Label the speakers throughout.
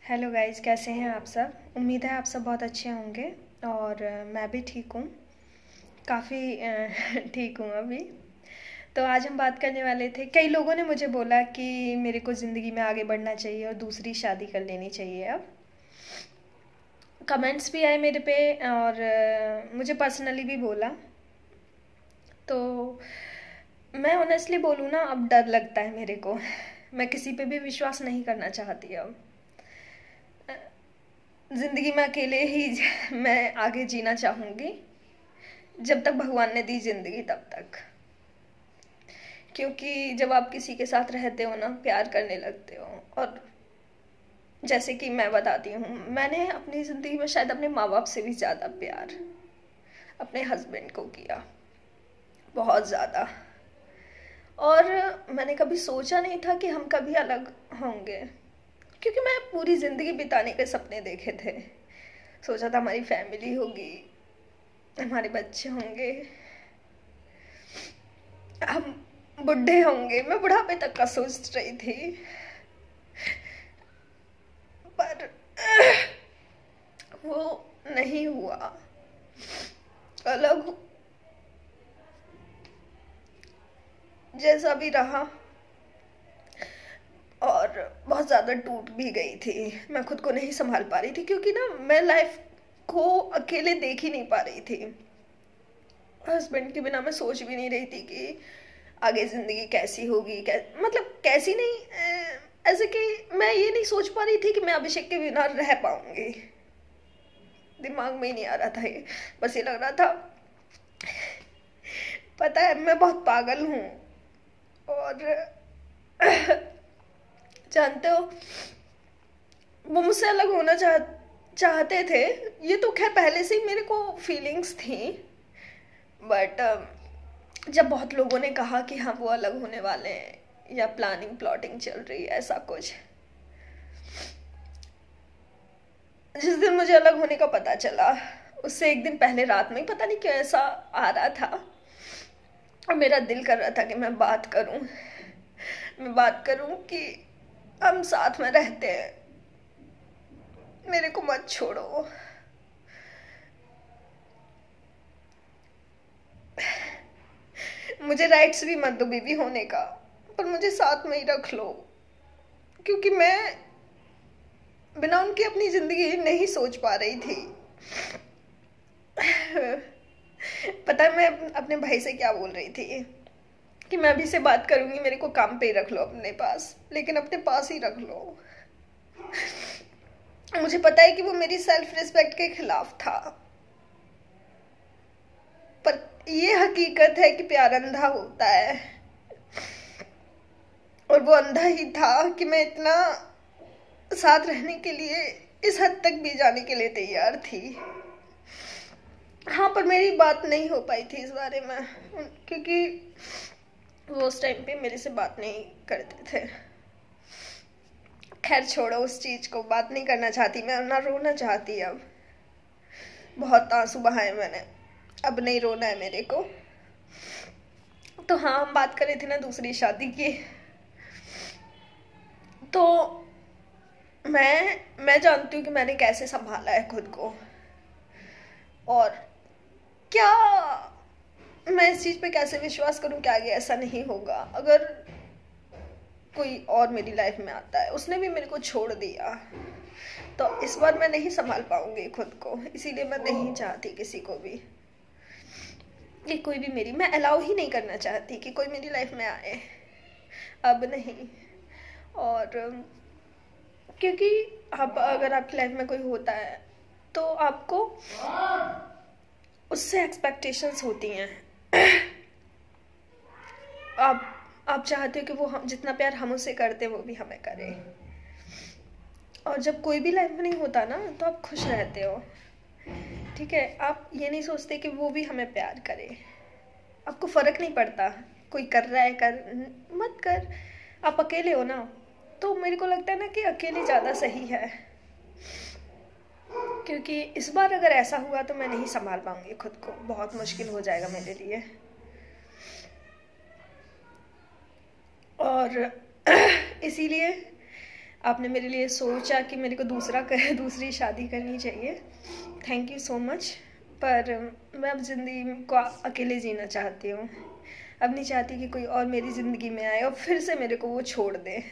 Speaker 1: Hello guys, कैसे हैं आप सब। उम्मीद है आप सब बहुत अच्छे होंगे। और मैं भी ठीक हूँ। काफ़ी ठीक हूँ अभी। तो आज हम बात करने वाले थे, कई लोगों ने मुझे बोला कि मेरे को ज़िंदगी में आगे बढ़ना चाहिए और दूसरी शादी कर लेनी चाहिए। अब कमेंट्स भी आए मेरे पे और मुझे पर्सनली भी बोला। तो मैं ऑनेस्टली बोलूँ ना, अब डर लगता है मेरे को। मैं किसी पे भी विश्वास नहीं करना चाहती अब। ज़िंदगी में अकेले ही मैं आगे जीना चाहूँगी, जब तक भगवान ने दी ज़िंदगी तब तक। क्योंकि जब आप किसी के साथ रहते हो ना, प्यार करने लगते हो। और जैसे कि मैं बताती हूँ, मैंने अपनी ज़िंदगी में शायद अपने माँ बाप से भी ज़्यादा प्यार अपने हस्बैंड को किया, बहुत ज़्यादा। और मैंने कभी सोचा नहीं था कि हम कभी अलग होंगे, क्योंकि मैं पूरी ज़िंदगी बिताने के सपने देखे थे। सोचा था हमारी फैमिली होगी, हमारे बच्चे होंगे, हम बुढ़े होंगे। मैं बुढ़ापे तक का सोच रही थी, पर वो नहीं हुआ। अलग जैसा भी रहा, और बहुत ज़्यादा टूट भी गई थी। मैं खुद को नहीं संभाल पा रही थी, क्योंकि ना मैं लाइफ को अकेले देख ही नहीं पा रही थी। हस्बैंड के बिना मैं सोच भी नहीं रही थी कि आगे ज़िंदगी कैसी होगी। मतलब कैसी नहीं, ऐसे कि मैं ये नहीं सोच पा रही थी कि मैं अभिषेक के बिना रह पाऊंगी। दिमाग में ही नहीं आ रहा था ये। बस ये लग रहा था, पता है मैं बहुत पागल हूँ। और जानते हो, वो मुझसे अलग होना चाहते थे। ये तो खैर पहले से ही मेरे को फीलिंग्स थी, बट जब बहुत लोगों ने कहा कि हाँ वो अलग होने वाले हैं, या प्लानिंग प्लॉटिंग चल रही है, ऐसा कुछ। जिस दिन मुझे अलग होने का पता चला, उससे एक दिन पहले रात में ही पता नहीं क्यों ऐसा आ रहा था, और मेरा दिल कर रहा था कि मैं बात करूं कि हम साथ में रहते हैं, मेरे को मत छोड़ो। मुझे राइट्स भी मत दो बीवी होने का, पर मुझे साथ में ही रख लो। क्योंकि मैं बिना उनके अपनी जिंदगी नहीं सोच पा रही थी। पता है मैं अपने भाई से क्या बोल रही थी, कि मैं अभी से बात करूंगी, मेरे को काम पे ही रख लो अपने पास, लेकिन अपने पास ही रख लो। मुझे पता है कि वो मेरी सेल्फ रिस्पेक्ट के खिलाफ था, पर ये हकीकत है कि प्यार अंधा होता है। और वो अंधा ही था कि मैं इतना साथ रहने के लिए, इस हद तक भी जाने के लिए तैयार थी। हाँ, पर मेरी बात नहीं हो पाई थी इस बारे में, क्योंकि वो उस टाइम पे मेरे से बात नहीं करते थे। खैर छोड़ो उस चीज को, बात नहीं करना चाहती मैं, ना रोना चाहती। अब बहुत आंसू बहाए मैंने, अब नहीं रोना है मेरे को। तो हाँ, हम बात कर रहे थे ना दूसरी शादी की। तो मैं जानती हूँ कि मैंने कैसे संभाला है खुद को, और क्या मैं इस चीज पे कैसे विश्वास करूं कि आगे ऐसा नहीं होगा। अगर कोई और मेरी लाइफ में आता है, उसने भी मेरे को छोड़ दिया, तो इस बार मैं नहीं संभाल पाऊंगी खुद को। इसीलिए मैं नहीं चाहती किसी को भी, कि कोई भी मैं अलाउ ही नहीं करना चाहती कि कोई मेरी लाइफ में आए, अब नहीं। और क्योंकि आप, अगर आपकी लाइफ में कोई होता है, तो आपको उससे एक्सपेक्टेशंस होती हैं। आप आप चाहते हो कि वो हम जितना प्यार हम उससे करते हैं वो भी हमें करे। और जब कोई भी लाइफ में नहीं होता ना, तो आप खुश रहते हो। ठीक है, आप ये नहीं सोचते कि वो भी हमें प्यार करे। आपको फर्क नहीं पड़ता, कोई कर रहा है कर, मत कर। आप अकेले हो ना, तो मेरे को लगता है ना कि अकेले ज़्यादा सही है। क्योंकि इस बार अगर ऐसा हुआ तो मैं नहीं संभाल पाऊंगी खुद को, बहुत मुश्किल हो जाएगा मेरे लिए। और इसीलिए आपने मेरे लिए सोचा कि मेरे को दूसरी शादी करनी चाहिए। Thank you so much. पर मैं अब ज़िंदगी को अकेले जीना चाहती हूँ। अब नहीं चाहती कि कोई और मेरी ज़िंदगी में आए और फिर से मेरे को वो छोड़ दे,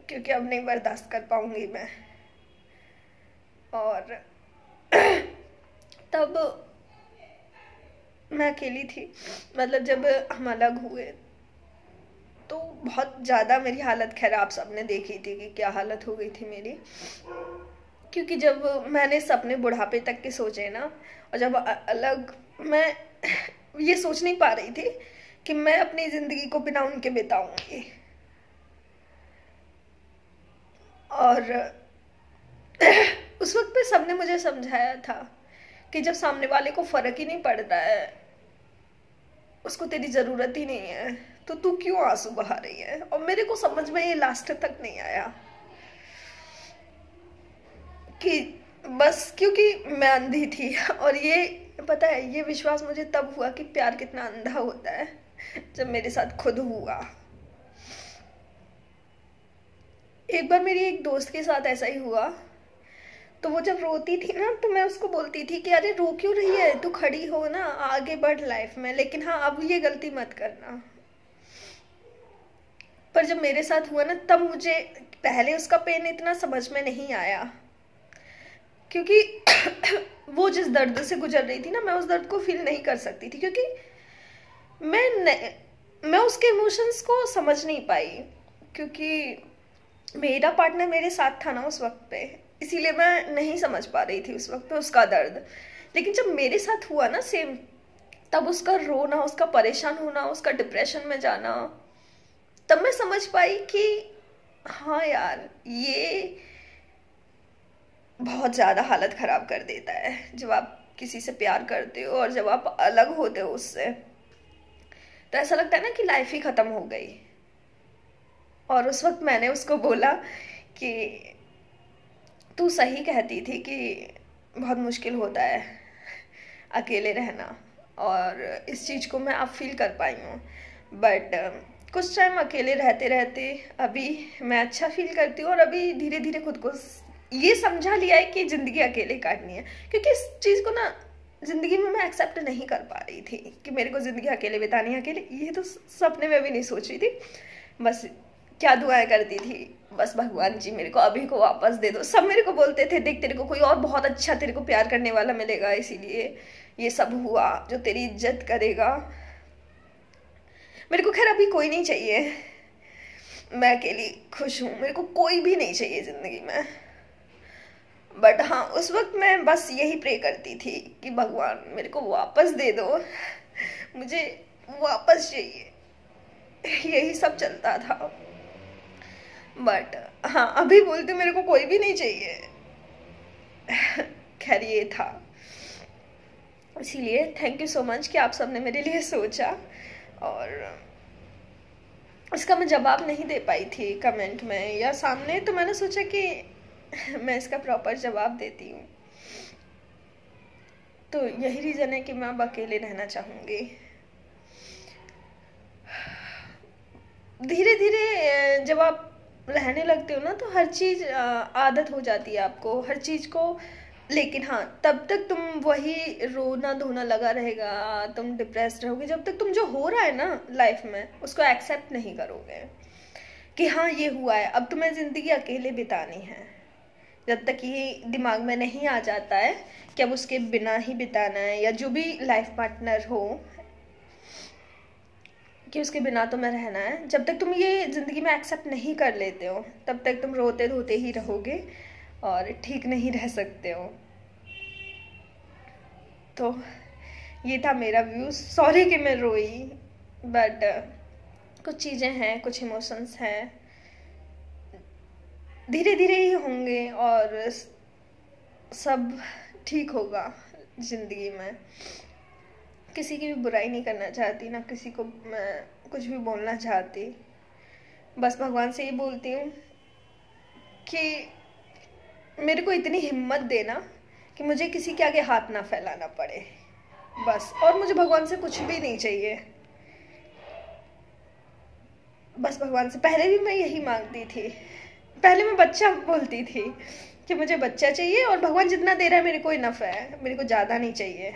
Speaker 1: क्योंकि अब नहीं बर्दाश्त कर पाऊँगी मैं। और तब मैं अकेली थी, मतलब जब हम अलग हुए तो बहुत ज़्यादा मेरी हालत खराब सबने देखी थी कि क्या हालत हो गई थी मेरी। क्योंकि जब मैंने सपने बुढ़ापे तक के सोचे ना, और जब अलग, मैं ये सोच नहीं पा रही थी कि मैं अपनी ज़िंदगी को बिना उनके बिताऊंगी। और उस वक्त पे सबने मुझे समझाया था कि जब सामने वाले को फ़र्क ही नहीं पड़ रहा है, उसको तेरी ज़रूरत ही नहीं है, तो तू क्यों आंसू बहा रही है। और मेरे को समझ में ये लास्ट तक नहीं आया कि बस क्योंकि मैं अंधी थी। और ये पता है, ये विश्वास मुझे तब हुआ कि प्यार कितना अंधा होता है, जब मेरे साथ खुद हुआ। एक बार मेरी एक दोस्त के साथ ऐसा ही हुआ। तो वो जब रोती थी ना, तो मैं उसको बोलती थी कि अरे रो क्यों रही है, तू खड़ी हो ना, आगे बढ़ लाइफ में, लेकिन हाँ अब ये गलती मत करना। पर जब मेरे साथ हुआ ना, तब मुझे पहले उसका पेन इतना समझ में नहीं आया, क्योंकि वो जिस दर्द से गुजर रही थी ना, मैं उस दर्द को फील नहीं कर सकती थी, क्योंकि मैं उसके इमोशंस को समझ नहीं पाई, क्योंकि मेरा पार्टनर मेरे साथ था ना उस वक्त पे, इसीलिए मैं नहीं समझ पा रही थी उस वक्त पे उसका दर्द। लेकिन जब मेरे साथ हुआ ना सेम, तब उसका रोना, उसका परेशान होना, उसका डिप्रेशन में जाना, तब मैं समझ पाई कि हाँ यार, ये बहुत ज़्यादा हालत ख़राब कर देता है जब आप किसी से प्यार करते हो, और जब आप अलग होते हो उससे, तो ऐसा लगता है ना कि लाइफ ही ख़त्म हो गई। और उस वक्त मैंने उसको बोला कि तू सही कहती थी कि बहुत मुश्किल होता है अकेले रहना, और इस चीज़ को मैं अब फील कर पाई हूँ। बट कुछ टाइम अकेले रहते रहते अभी मैं अच्छा फील करती हूँ, और अभी धीरे धीरे खुद को ये समझा लिया है कि ज़िंदगी अकेले काटनी है। क्योंकि इस चीज़ को ना ज़िंदगी में मैं एक्सेप्ट नहीं कर पा रही थी कि मेरे को ज़िंदगी अकेले बितानी है, अकेले, ये तो सपने में भी नहीं सोच रही थी। बस क्या दुआएं करती थी, बस भगवान जी मेरे को अभी को वापस दे दो। सब मेरे को बोलते थे देख तेरे को कोई और बहुत अच्छा तेरे को प्यार करने वाला मिलेगा, इसीलिए ये सब हुआ, जो तेरी इज्जत करेगा। मेरे को खैर अभी कोई नहीं चाहिए, मैं अकेली खुश हूँ, मेरे को कोई भी नहीं चाहिए ज़िंदगी में। बट हाँ, उस वक्त मैं बस यही प्रे करती थी कि भगवान मेरे को वापस दे दो, मुझे वापस चाहिए, यही सब चलता था। बट हाँ, अभी बोलते मेरे को कोई भी नहीं चाहिए। खैर ये था, इसीलिए थैंक यू सो मच कि आप सबने मेरे लिए सोचा। और इसका मैं जवाब नहीं दे पाई थी कमेंट में या सामने, तो मैंने सोचा कि मैं इसका प्रॉपर जवाब देती हूँ। तो यही रीज़न है कि मैं अब अकेले रहना चाहूँगी। धीरे धीरे जब आप रहने लगते हो ना, तो हर चीज़ आदत हो जाती है आपको, हर चीज़ को। लेकिन हाँ, तब तक तुम वही रोना धोना लगा रहेगा, तुम डिप्रेस्ड रहोगे जब तक तुम जो हो रहा है ना लाइफ में उसको एक्सेप्ट नहीं करोगे कि हाँ ये हुआ है, अब तुम्हें ज़िंदगी अकेले बितानी है। जब तक ये दिमाग में नहीं आ जाता है कि अब उसके बिना ही बिताना है, या जो भी लाइफ पार्टनर हो कि उसके बिना तुम्हें रहना है, जब तक तुम ये ज़िंदगी में एक्सेप्ट नहीं कर लेते हो, तब तक तुम रोते धोते ही रहोगे और ठीक नहीं रह सकते हो। तो ये था मेरा व्यू। सॉरी कि मैं रोई, बट कुछ चीज़ें हैं, कुछ इमोशंस हैं, धीरे धीरे ही होंगे और सब ठीक होगा ज़िंदगी में। किसी की भी बुराई नहीं करना चाहती, ना किसी को मैं कुछ भी बोलना चाहती। बस भगवान से ये बोलती हूँ कि मेरे को इतनी हिम्मत देना कि मुझे किसी के आगे हाथ ना फैलाना पड़े, बस। और मुझे भगवान से कुछ भी नहीं चाहिए। बस भगवान से पहले भी मैं यही मांगती थी। पहले मैं बच्चा बोलती थी कि मुझे बच्चा चाहिए, और भगवान जितना दे रहा है मेरे को इनफ है, मेरे को ज़्यादा नहीं चाहिए,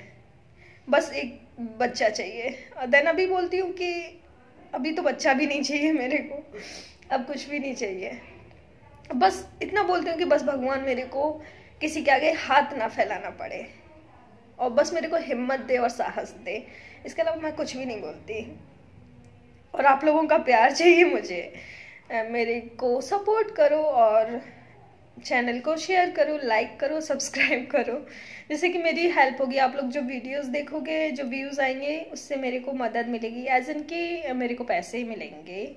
Speaker 1: बस एक बच्चा चाहिए। और देन अभी बोलती हूँ कि अभी तो बच्चा भी नहीं चाहिए मेरे को, अब कुछ भी नहीं चाहिए। बस इतना बोलती हूँ कि बस भगवान मेरे को किसी के आगे हाथ ना फैलाना पड़े, और बस मेरे को हिम्मत दे और साहस दे। इसके अलावा मैं कुछ भी नहीं बोलती। और आप लोगों का प्यार चाहिए मुझे। मेरे को सपोर्ट करो और चैनल को शेयर करो, लाइक करो, सब्सक्राइब करो, जिससे कि मेरी हेल्प होगी। आप लोग जो वीडियोस देखोगे, जो व्यूज़ आएंगे, उससे मेरे को मदद मिलेगी, एज इन कि मेरे को पैसे ही मिलेंगे।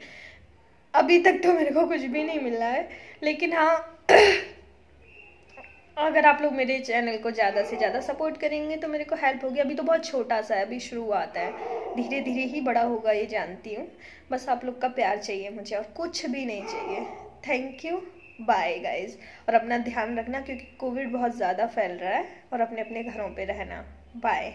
Speaker 1: अभी तक तो मेरे को कुछ भी नहीं मिला है, लेकिन हाँ अगर आप लोग मेरे चैनल को ज़्यादा से ज़्यादा सपोर्ट करेंगे तो मेरे को हेल्प होगी। अभी तो बहुत छोटा सा है, अभी शुरुआत है, धीरे धीरे ही बड़ा होगा, ये जानती हूँ। बस आप लोग का प्यार चाहिए मुझे, और कुछ भी नहीं चाहिए। Thank you, bye guys. और अपना ध्यान रखना, क्योंकि कोविड बहुत ज़्यादा फैल रहा है, और अपने अपने घरों पे रहना। बाय।